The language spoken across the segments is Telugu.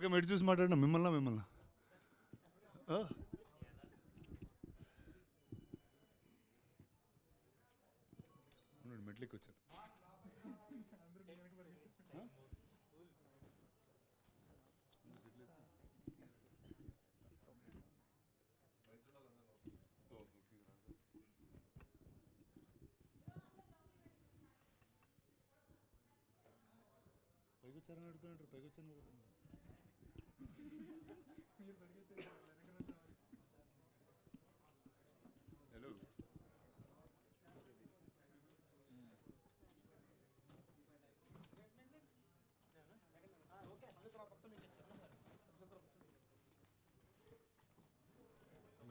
ఓకే మెడి చూసి మాట్లాడినా మిమ్మల్ని మెట్లకి వచ్చాను. పైకి వచ్చారని అడుగుతున్నట్టు పైకి వచ్చాను కదా. హలో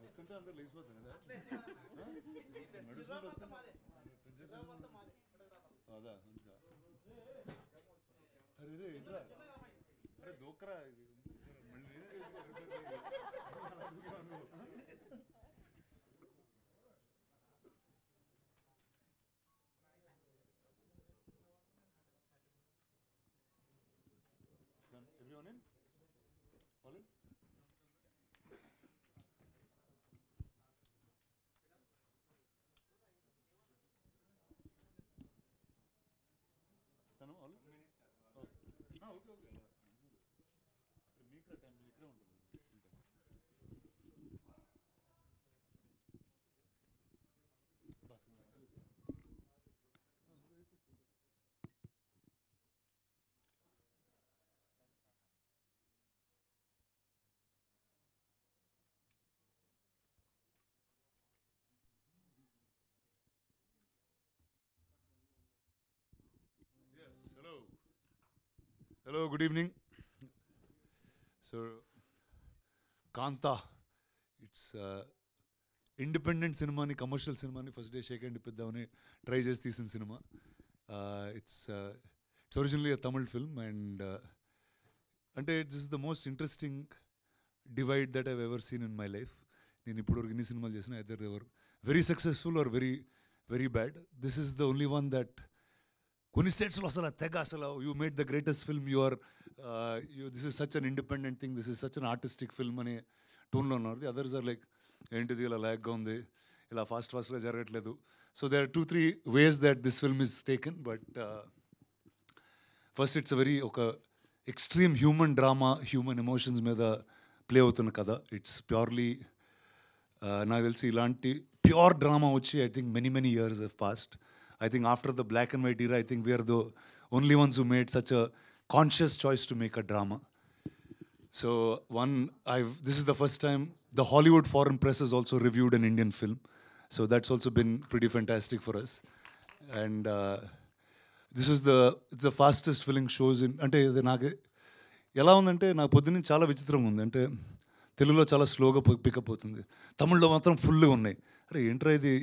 వస్తుంటే అందరు లేచిపోతాను కదా నడుచుకుంటూ వస్తాను. అదా అరే రే ఏంట్రా అరే దూకరా ఇది మళ్ళీ నేనే everyone in? All in? తను all? ఓకే ఓకే మీకు టైం ఇక్కడే ఉంటుంది. Yes, hello, good evening. So Kaantha it's independent సినిమాని కమర్షియల్ సినిమాని ఫస్ట్ డే షేక్ హ్యాండ్ ఇప్పిద్దామని ట్రై చేసి తీసిన సినిమా. It's originally a Tamil film and అంటే this is the most interesting divide that I've ever seen in my life. నేను ఇప్పటివరకు ఎన్ని సినిమాలు చేసిన either they were very successful or very very bad. This is the only one that కొన్ని స్టేట్స్లో అసలు తెగ అసలు you made the greatest film, this is such an independent thing, this is such an artistic film అనే టోన్లో ఉన్నారు. ది అదర్స్ ఆర్ లైక్ ఏంటిది ఇలా ల్యాగ్గా ఉంది, ఇలా ఫాస్ట్గా జరగట్లేదు. So they are 2-3 ways that this film is taken, but first it's very ఒక extreme human drama, human emotions మీద ప్లే అవుతున్న కథ. ఇట్స్ ప్యూర్లీ నాకు తెలిసి ఇలాంటి ప్యూర్ డ్రామా వచ్చి I think many years have passed. I think after the black and white era, I think we are the only ones who made such a conscious choice to make a drama. So this is the first time the Hollywood Foreign Press has also reviewed an Indian film. So that's also been pretty fantastic for us. And it's the fastest filling shows in, అంటే ఇది నాకు ఎలా ఉందంటే నాకు పొద్దున్న చాలా విచిత్రంగా ఉంది. అంటే తెలుగులో చాలా స్లోగా పికప్ అవుతుంది, తమిళ్లో మాత్రం ఫుల్గా ఉన్నాయి. అరే ఏంట్రా ఇది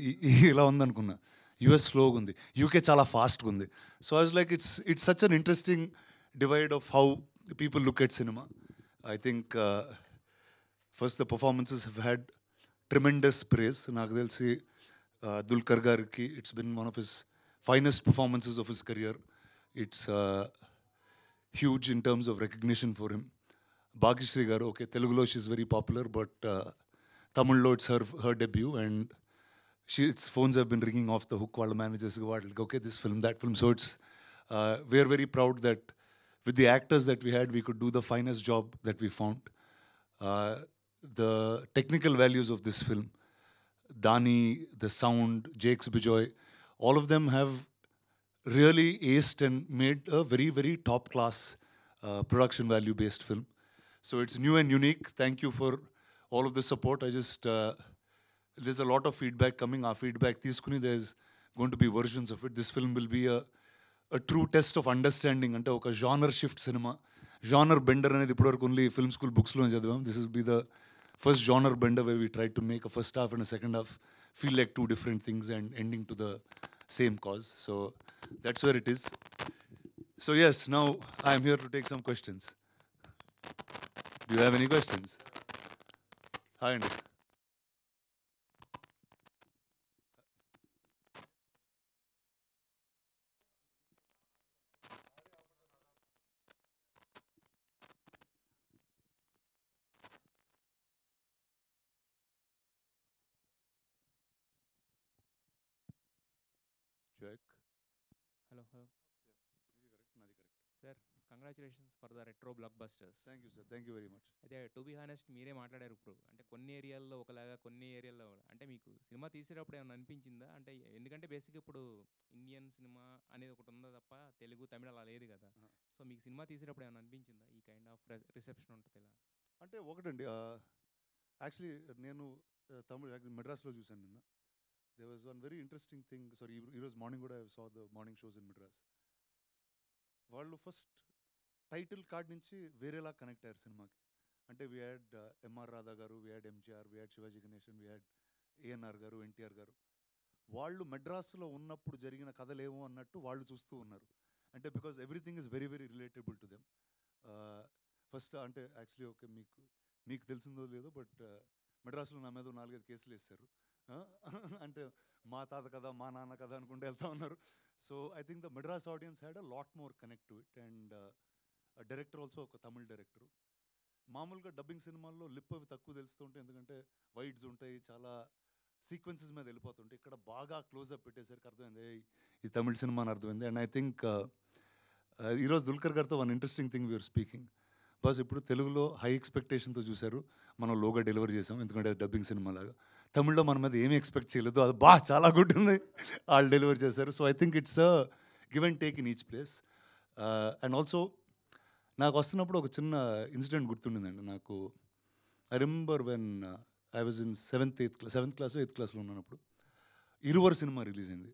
ఇలా ఉందనుకున్నా. యూఎస్ స్లోగా ఉంది, యూకే చాలా ఫాస్ట్గా ఉంది. So I was like it's such an interesting divide of how people look at cinema. I think first the performances have had tremendous praise. నాకు తెలిసి దుల్కర్ గారికి it's been one of his finest performances of his career. It's huge in terms of recognition for him. Bhagyashree గారు ఓకే తెలుగులో షీఈస్ వెరీ పాపులర్, బట్ తమిళ్లో it's her debut and its phones have been ringing off the hook. All the managers go, okay, this film, that film. So we are very proud that with the actors that we had, we could do the finest job that we found. The technical values of this film, Dani, the sound, Jakes Bijoy, all of them have really aced and made a very top class production value based film. So it's new and unique. Thank you for all of the support. There's a lot of feedback coming. Our feedback, there's going to be versions of it. This film will be a true test of understanding. Ante oka genre shift cinema. Genre bender anedi ippudu only film school books lo chadivam. This will be the first genre bender where we tried to make a first half and a second half feel like two different things and ending to the same cause. So that's where it is. So yes, now I am here to take some questions. Do you have any questions? Hi, Andy. check. Hello hello Nadi correct. Sir, congratulations for the retro black busters. Thank you, sir. Thank you very much. అయితే టు బీ హానెస్ట్ మీరే మాట్లాడారు ఇప్పుడు. అంటే కొన్ని ఏరియాల్లో ఒకలాగా, కొన్ని ఏరియాల్లో అంటే మీకు సినిమా తీసేటప్పుడు ఏమైనా అనిపించిందా? అంటే ఎందుకంటే బేసిక్గా ఇప్పుడు ఇండియన్ సినిమా అనేది ఒకటి ఉందా తప్ప తెలుగు, తమిళ అలా లేదు కదా. సో మీకు సినిమా తీసేటప్పుడు ఏమైనా అనిపించిందా ఈ కైండ్ ఆఫ్ రిసెప్షన్ ఉంటుంది ఇలా? అంటే ఒకటండి, యాక్చువల్లీ నేను మెడ్రాస్లో చూశాను నిన్న. They was one very interesting thing. Sorry, ఈరోజు మార్నింగ్ కూడా I saw the morning shows in Madras. వాళ్ళు ఫస్ట్ టైటిల్ కార్డ్ నుంచి వేరేలా కనెక్ట్ అయ్యారు సినిమాకి. అంటే వీ హ్యాడ్ ఎంఆర్ రాధా గారు, we had MGR, we had Shivaji Ganesan, we had ANR గారు, ఎన్టీఆర్ గారు. వాళ్ళు మెడ్రాస్లో ఉన్నప్పుడు జరిగిన కథలేమో అన్నట్టు వాళ్ళు చూస్తూ ఉన్నారు. అంటే because everything is very very relatable to them. First అంటే యాక్చువల్లీ ఓకే, మీకు తెలిసిందో లేదో, బట్ మెడ్రాస్లో నా మీద 4-5 కేసులు వేస్తారు. అంటే మా తాత కదా, మా నాన్న కదా అనుకుంటూ వెళ్తా ఉన్నారు. So I think the Madras audience had a lot more connect to it. And director also ఒక తమిళ్ డైరెక్టరు. మామూలుగా డబ్బింగ్ సినిమాల్లో లిప్ అవి తక్కువ తెలుస్తుంటే, ఎందుకంటే వైడ్స్ ఉంటాయి, చాలా సీక్వెన్సెస్ మీద వెళ్ళిపోతుంటాయి. ఇక్కడ బాగా క్లోజ్అప్ పెట్టేసరికి అర్థమైంది ఈ తమిళ్ సినిమా అని అర్థమైంది. అండ్ ఐ థింక్ ఈరోజు దుల్కర్ గారితో one interesting thing we're speaking. బస్ ఇప్పుడు తెలుగులో హై ఎక్స్పెక్టేషన్తో చూశారు, మనం లోగా డెలివరీ చేసాం, ఎందుకంటే డబ్బింగ్ సినిమా లాగా. తమిళ్లో మన మీద ఏమీ ఎక్స్పెక్ట్ చేయలేదు, అది చాలా గుడ్ ఉంది, వాళ్ళు డెలివరీ చేశారు. So I think it's give and take in each place. And also నాకు వస్తున్నప్పుడు ఒక చిన్న ఇన్సిడెంట్ గుర్తుండిందండి నాకు. I remember when I was in 7th class 8th క్లాస్లో ఉన్నప్పుడు ఇరువరు సినిమా రిలీజ్ అయింది,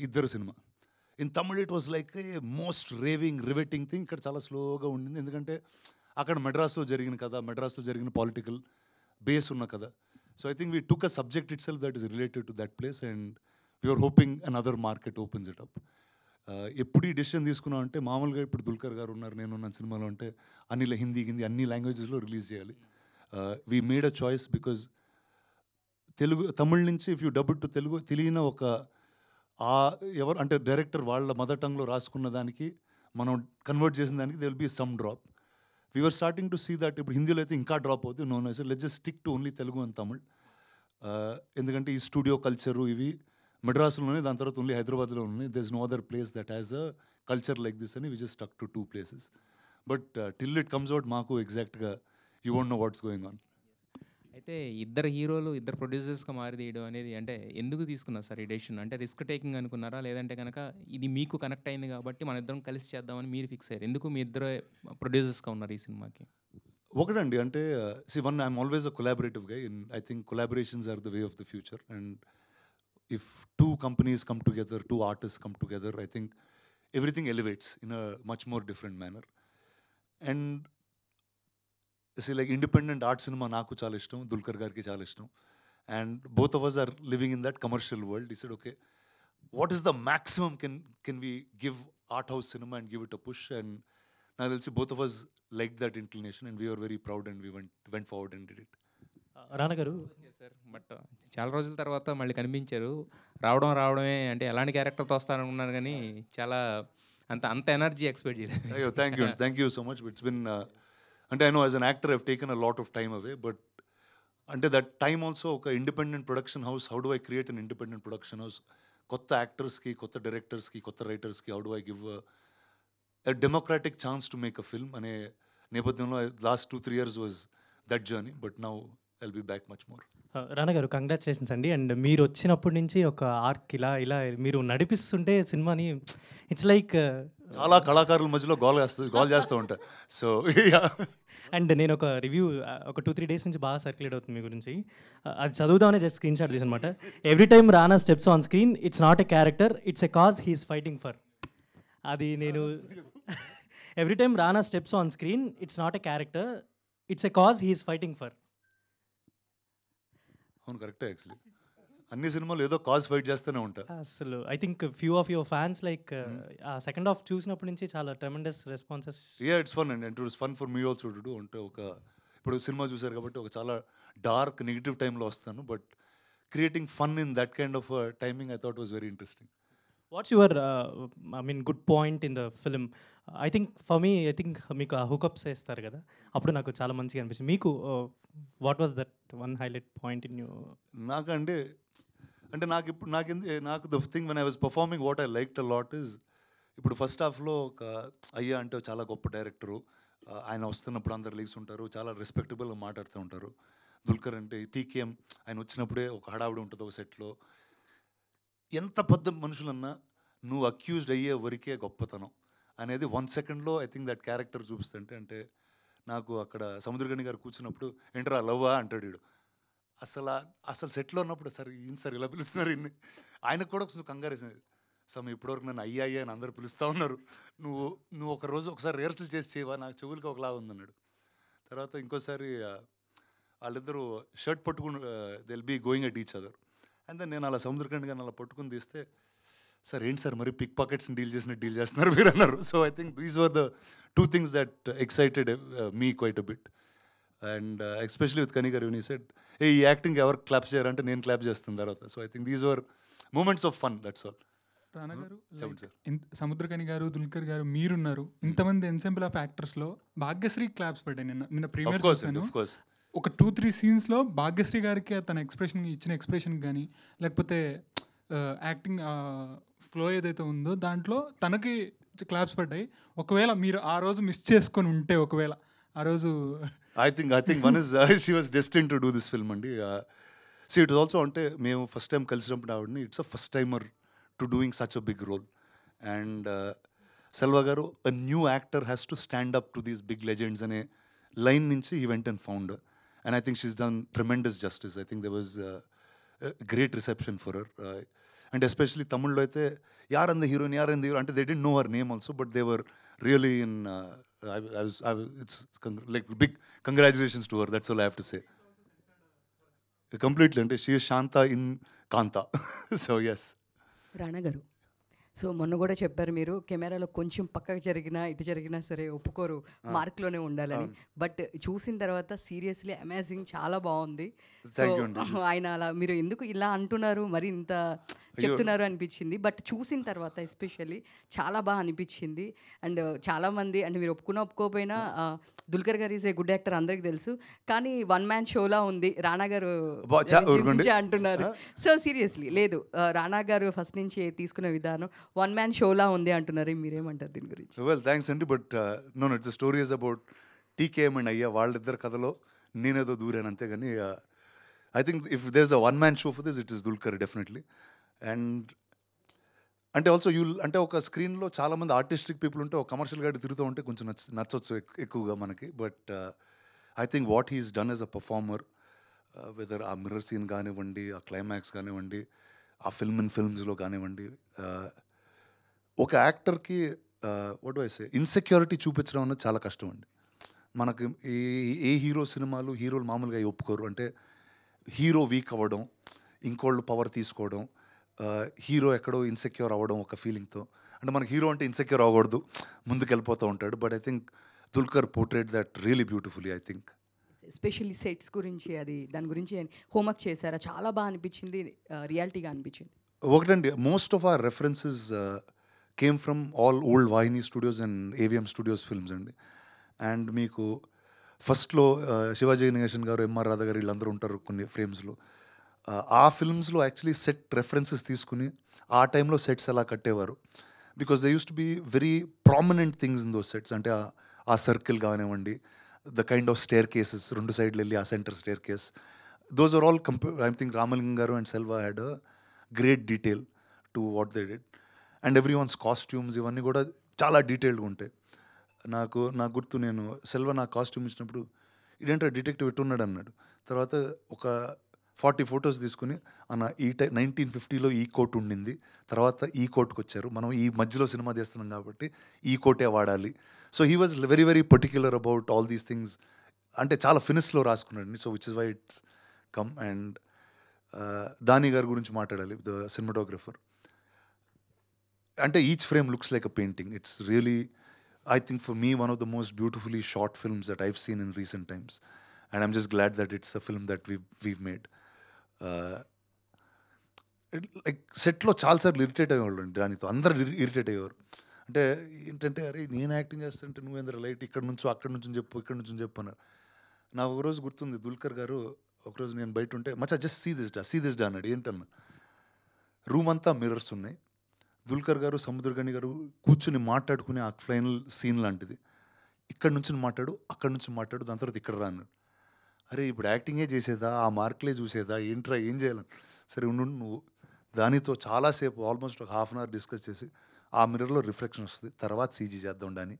ఇద్దరు cinema. In Tamil it was like a most raving riveting thing. ఇక్కడ చాలా స్లోగా ఉండింది, ఎందుకంటే అక్కడ మెడ్రాస్లో జరిగిన కథ, మెడ్రాస్లో జరిగిన పొలిటికల్ బేస్ ఉన్న కథ. So I think we took a subject itself that is related to that place and we're hoping another market opens it up. ఎప్పుడు ఈ డెసిషన్ తీసుకున్నాం అంటే, మామూలుగా ఇప్పుడు దుల్కర్ గారు ఉన్నారు, నేనున్న సినిమాలో అంటే హిందీ అన్ని లాంగ్వేజెస్లో రిలీజ్ చేయాలి. We made a choice because Tamil నుంచి if you dubbed to Telugu తెలియని ఒక ఎవరు అంటే డైరెక్టర్ వాళ్ళ మదర్ టంగ్లో రాసుకున్న దానికి మనం కన్వర్ట్ చేసిన దానికి there will be some drop. We're starting to see that ఇప్పుడు హిందీలో అయితే ఇంకా డ్రాప్ అవుతుంది. No sir, let's just stick to only Telugu and Tamil. ఎందుకంటే ఈ స్టూడియో కల్చరు ఇవి మెడ్రాస్లోనే, దాని తర్వాత ఓన్లీ హైదరాబాద్లో ఉన్నాయి. There is no other place that has a culture like this అని we just stuck to 2 places. But till it comes out మాకు ఎగ్జాక్ట్గా you won't know what's going on. అయితే ఇద్దరు హీరోలు ఇద్దరు ప్రొడ్యూసర్స్గా మారి తీయడం అనేది అంటే ఎందుకు తీసుకున్నారు సార్ ఈ డెసిషన్? అంటే రిస్క్ టేకింగ్ అనుకున్నారా, లేదంటే కనుక ఇది మీకు కనెక్ట్ అయింది కాబట్టి మన ఇద్దరం కలిసి చేద్దామని మీరు ఫిక్స్ అయ్యారు? ఎందుకు మీ ఇద్దరు ప్రొడ్యూసర్స్గా ఉన్నారు ఈ సినిమాకి? ఒకటండి, అంటే I'm always a collaborative guy. I think collaborations are the way of the future. And if 2 companies come together, 2 artists come together, I think everything elevates in a much more different manner. And like independent art cinema నాకు చాలా ఇష్టం, దుల్కర్ గారికి చాలా ఇష్టం. And both of us are living in that commercial world. He said, okay, what is the maximum can we give art house cinema and give it a push? And నాకు తెలిసి both of us liked that inclination and we were very proud and we went forward and did it. Rana garu sir, but చాలా రోజుల తర్వాత మళ్ళీ కనిపించారు. రావడమే అంటే ఎలాంటి క్యారెక్టర్తో వస్తారనుకున్నారు, కానీ చాలా అంత ఎనర్జీ ఎక్స్పెక్ట్ చేయలేదు. అయ్యో, thank you so much. It's been అంటే I know as an actor I've taken a lot of time away, but అంటే దట్ టైమ్ ఆల్సో ఒక independent production house, how do I create an independent production house, కొత్త యాక్టర్స్కి, కొత్త డైరెక్టర్స్కి, కొత్త రైటర్స్కి how do I give a democratic chance to make a film అనే నేపథ్యంలో last 2-3 years was that journey, but now I'll be back much more. రానా గారు కంగ్రాచులేషన్స్ అండి. అండ్ మీరు వచ్చినప్పటి నుంచి ఒక ఆర్క్ ఇలా మీరు నడిపిస్తుంటే సినిమాని ఇట్స్ లైక్ చాలా కళాకారుల మధ్యలో గోల్ చేస్తూ ఉంటా. సో అండ్ నేను ఒక రివ్యూ ఒక 2-3 days నుంచి బాగా సర్క్యులేట్ అవుతుంది మీ గురించి. అది చదువుదామనే జస్ట్ స్క్రీన్ షాట్ తీసి అనమాట. Every time Rana steps on screen it's not a character, it's a cause he's fighting for. అది నేను every time Rana steps on screen it's not a character, it's a cause he's fighting for. అవును, కరెక్టే. యాక్చువల్లీ అన్ని సినిమాలు ఏదో కాజ్ ఫైట్ చేస్తూనే ఉంటారు అసలు. I think few of your fans like ఆ సెకండ్ హాఫ్ చూసినప్పటి నుంచి చాలా tremendous responses. It's fun and it was fun for me also to do. అంటే ఇప్పుడు సినిమా చూసారు కాబట్టి ఒక చాలా డార్క్ నెగిటివ్ టైంలో వస్తాను, but creating fun in that kind of timing I thought was very interesting. What's your good point in the film? I think for me మీకు ఆ హుకప్స్ వేస్తారు కదా, అప్పుడు నాకు చాలా మంచిగా అనిపించింది. మీకు what was that one highlight point in you? నాకంటే అంటే నాకు the thing when I was performing what I like a lot is, ఇప్పుడు ఫస్ట్ హాఫ్లో ఒక అయ్యా అంటే చాలా గొప్ప డైరెక్టరు, ఆయన వస్తున్నప్పుడు అందరు లేచి ఉంటారు, చాలా రెస్పెక్టబుల్గా మాట్లాడుతూ ఉంటారు. దుల్కర్ అంటే టీకేఎం ఆయన వచ్చినప్పుడే ఒక హడావుడి ఉంటుంది ఒక సెట్లో. ఎంత పెద్ద మనుషులన్నా నువ్వు అక్యూజ్డ్ అయ్యే వరకే గొప్పతనం అనేది 1 సెకండ్లో ఐ థింక్ దట్ క్యారెక్టర్ చూపిస్తుంటే, అంటే నాకు అక్కడ సముద్రగని గారు కూర్చున్నప్పుడు ఏంటరా లవ్వా అంటాడు వీడు. అసలు సెట్లో ఉన్నప్పుడు సార్ ఈయన సార్ ఇలా పిలుస్తున్నారు ఇన్ని, ఆయనకు కూడా కొంచెం కంగారేసింది. సమ్ ఇప్పటివరకు నన్ను అయ్యా అని అందరు పిలుస్తూ ఉన్నారు, నువ్వు ఒక రోజు ఒకసారి రిహర్సల్ చేసి చేయవా, నాకు చెవులకి ఒకలా ఉందన్నాడు. తర్వాత ఇంకోసారి వాళ్ళిద్దరూ షర్ట్ పట్టుకుని they'll be going at each other, and then నేను అలా సముద్రకండి గారిని అలా పట్టుకుని తీస్తే, సార్ ఏంటి సార్ మరి పిక్ పాకెట్స్ని డీల్ చేస్తున్నారు మీరు అన్నారు. So I think these were the 2 things that excited me quite a bit. And especially with కనీ గారు, ఈ సెట్ ఈ యాక్టింగ్ ఎవరు క్లాప్స్ చేయారంటే నేను క్లాప్ చేస్తాను తర్వాత. So I think these were moments of fun, that's all. Rana గారు, చెప్పండి సార్. సముద్రకని గారు, దుల్కర్ గారు, మీరున్నారు, ఇంతమంది ఎన్సెంబుల్ ఆఫ్ యాక్టర్స్లో భాగ్యశ్రీ క్లాప్స్ పడ్డాయి. నిన్న ప్రీమియర్ చూసాను. ఒక 2-3 సీన్స్లో భాగ్యశ్రీ గారికి తన ఇచ్చిన ఎక్స్ప్రెషన్ కానీ, లేకపోతే యాక్టింగ్ ఫ్లో ఏదైతే ఉందో దాంట్లో తనకి క్లాప్స్ పడ్డాయి. ఒకవేళ మీరు ఆ రోజు మిస్ చేసుకొని ఉంటే, ఒకవేళ ఆ రోజు I think one is she was destined to do this film అండి. See, it was also అంటే మేము ఫస్ట్ టైం కలిసినప్పుడు ఆవిడని, it's a first timer to doing such a big role. And Selva garu, a new actor has to stand up to these big legends అనే లైన్ నుంచి ఈ went and found, and I think she's done tremendous justice. I think there was great reception for her. And especially తమిళ్లో అయితే యారంద హీరోయిన్ అంటే they didn't know her name also, but they were really in it's like big congratulations to her, that's all I have to say. Completely, and she is Shanta in Kanta. So yes. రానా గారు, సో మొన్న కూడా చెప్పారు మీరు, కెమెరాలో కొంచెం పక్కకు జరిగినా ఇటు జరిగినా సరే ఒప్పుకోరు, మార్క్లోనే ఉండాలని. బట్ చూసిన తర్వాత సీరియస్లీ అమేజింగ్, చాలా బాగుంది. సో ఆయన అలా మీరు ఎందుకు ఇలా అంటున్నారు, మరి ఇంత చెప్తున్నారు అనిపించింది. బట్ చూసిన తర్వాత ఎస్పెషల్లీ చాలా బాగా అనిపించింది. అండ్ చాలామంది అంటే మీరు ఒప్పుకోకపోయినా దుల్కర్ గారు ఈజ్ ఏ గుడ్ యాక్టర్ అందరికి తెలుసు, కానీ 1 man షోలా ఉంది రానా గారు అంటున్నారు. సో సీరియస్లీ లేదు, రానా గారు ఫస్ట్ నుంచి తీసుకునే విధానం 1 man షోలా ఉంది అంటున్నారు, మీరేమంటారు దీని గురించి? వెల్ థ్యాంక్స్ అండి, but no it's the story is about TKM and అయ్యా, వాళ్ళిద్దరు కథలో నేనేదో దూరాను అంతేగాని I think if there is a 1 man show for this, it is Dulquer definitely. And అంటే ఆల్సో అంటే ఒక స్క్రీన్లో చాలామంది ఆర్టిస్టిక్ పీపుల్ ఉంటే, ఒక కమర్షియల్ గాడి తిరుగుతూ ఉంటే కొంచెం నచ్చొచ్చు ఎక్కువగా మనకి. But I think what he's done as a performer, whether ఆ మిర్రర్ సీన్ కానివ్వండి, ఆ క్లైమాక్స్ కానివ్వండి, ఆ ఫిల్మ్స్లో కానివ్వండి, ఒక యాక్టర్కి what do I say insecurity చూపించడం అనేది చాలా కష్టం అండి. మనకి ఏ హీరోలు మామూలుగా ఒప్పుకోరు. అంటే హీరో వీక్ అవ్వడం, ఇంకోళ్ళు పవర్ తీసుకోవడం, హీరో ఎక్కడో ఇన్సెక్యూర్ అవ్వడం ఒక ఫీలింగ్తో. అంటే మనకి హీరో అంటే ఇన్సెక్యూర్ అవ్వకూడదు, ముందుకు వెళ్ళిపోతూ ఉంటాడు. But I think Dulquer portrayed that really beautifully. I think especially sets గురించి, దాని గురించి హోంవర్క్ చేశారా? చాలా బాగా అనిపించింది, రియాలిటీగా అనిపించింది. ఒకటండి, most of our references came from all old Vahini studios and AVM studios films అండి. అండ్ మీకు ఫస్ట్లో శివాజీ గణేశన్ గారు, ఎంఆర్ రాధా గారు వీళ్ళందరూ ఉంటారు కొన్ని ఫ్రేమ్స్లో. ఆ ఫిల్మ్స్లో యాక్చువల్లీ సెట్ రెఫరెన్సెస్ తీసుకుని ఆ టైంలో సెట్స్ ఎలా కట్టేవారు, because they used to be very prominent things in those sets. అంటే ఆ సర్కిల్ కానివ్వండి, the kind of staircases, 2 సైడ్లు వెళ్ళి ఆ centre staircase, those are all I think Ramalingam garu and Selva had a great detail to what they did. And every one's costumes ఇవన్నీ కూడా చాలా డీటెయిల్డ్గా ఉంటాయి. నాకు గుర్తు, నేను సెల్వా నాకు కాస్ట్యూమ్ ఇచ్చినప్పుడు ఇదేంటో డిటెక్టివ్ ఎట్టున్నాడు అన్నాడు. తర్వాత ఒక 40 ఫొటోస్ తీసుకుని, అన్న ఈ 1950లో ఈ కోట్ ఉండింది, తర్వాత ఈ కోట్కి వచ్చారు, మనం ఈ మధ్యలో సినిమా చేస్తున్నాం కాబట్టి ఈ కోటే వాడాలి. So he was very very particular about all these things. అంటే చాలా ఫినిష్లో రాసుకున్నాడు. So which is why it's come. And దాని గారి గురించి మాట్లాడాలి, ద సినిమాటోగ్రఫర్. అంటే each frame looks like a painting. It's really, I think for me, one of the most beautifully shot films that I've seen in recent times. And I'm just glad that it's a film that we've made. Like సెట్లో చాలాసార్లు ఇరిటేట్ అయ్యేవాళ్ళు అండి దానితో, అందరూ ఇరిటేట్ అయ్యేవారు. అంటే ఏంటంటే, అరే నేను యాక్టింగ్ చేస్తుంటే నువ్వేంద్ర లైట్ ఇక్కడ నుంచో అక్కడ నుంచి చెప్పు, ఇక్కడ నుంచి చెప్పు అన్నారు. నాకు ఒకరోజు గుర్తుంది, దుల్కర్ గారు ఒకరోజు నేను బయట ఉంటే, మచ్చా జస్ట్ సీ దిస్ డా అన్నాడు. ఏంటన్నా, రూమ్ అంతా మిర్రర్స్ ఉన్నాయి. దుల్కర్ గారు, సముద్రగని గారు కూర్చుని మాట్లాడుకునే ఆ ఫైనల్ సీన్ లాంటిది. ఇక్కడ నుంచి మాట్లాడు, అక్కడ నుంచి మాట్లాడు, దాని తర్వాత ఇక్కడ రా అన్నాడు. అరే ఇప్పుడు యాక్టింగే చేసేదా, ఆ మార్కులే చూసేదా, ఏంట్రా ఏం చేయాలని. సరే ఉండు నువ్వు దానితో చాలాసేపు ఆల్మోస్ట్ ఒక హాఫ్ అన్ అవర్ డిస్కస్ చేసి ఆ మిర్రర్లో రిఫ్లెక్షన్ వస్తుంది, తర్వాత సీజీ చేద్దాం అని.